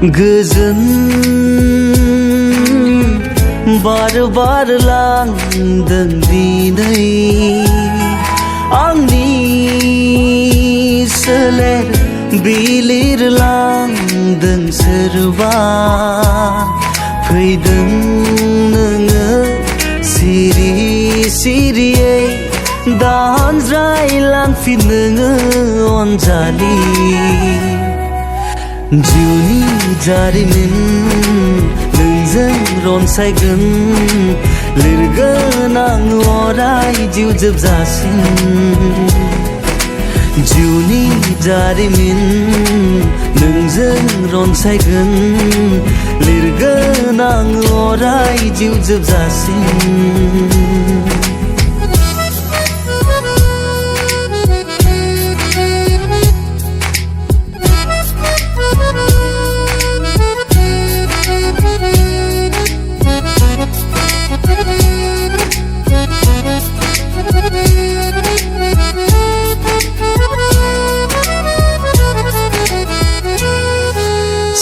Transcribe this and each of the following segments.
गोजोन बार बार लांदों दिनै आंनि सोलेर बिलिरलांदों सोरबा फैदों नोङो सिरि सिरियै दानज्रायलांफिन नोङो अनजालि जिउनि जारिमिन नोंजों रनसायगोन लिरगोन आं अराय जिउ जोबजासिम जिउनि जारिमिन नोंजों रनसायगोन लिरगोन आं अराय जिउ जोबजासिम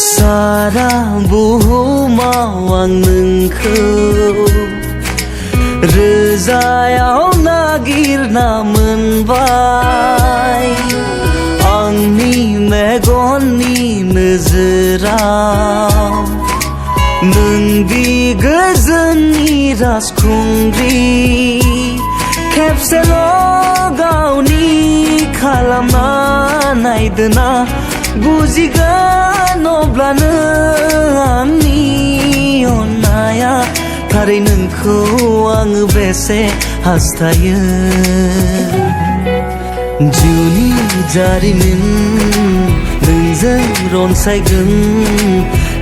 सारा बुहुमाव आं नोंखौ रोजायाव नागिरना मोनबाय आंनि मेगननि नोजोराव नोंदि गोजोननि राजखुंग्रि खेबसेल' गावनि खालामना नायदोना बुजिगोन अब्लानो आंनि अननाया थारै नोंखौ आङो बेसे हास्थायो जिउनि जारिमिन नोंजों रनसायगोन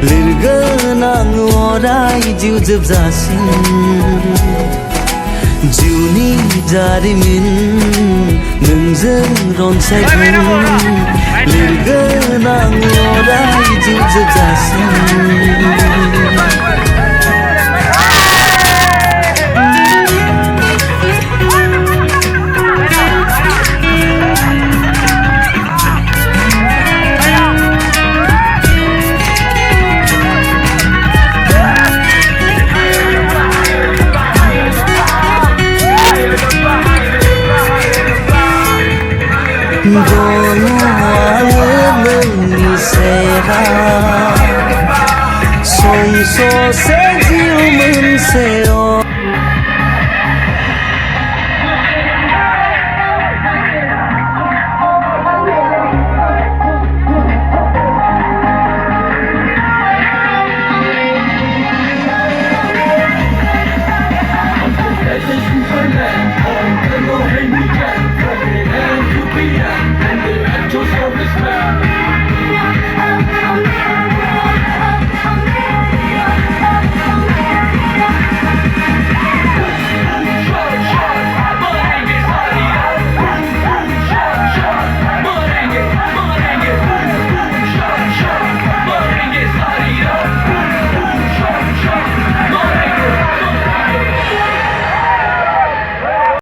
लिरगोन आङो अराय जिउ जोबजासिम जिउनि जारिमिन नोंजों रनसायगोन लिरगोन आङो अराय जिउ जोबजासिम दङ आङो नोंनि सेराव सम ससे जिउ मोनसे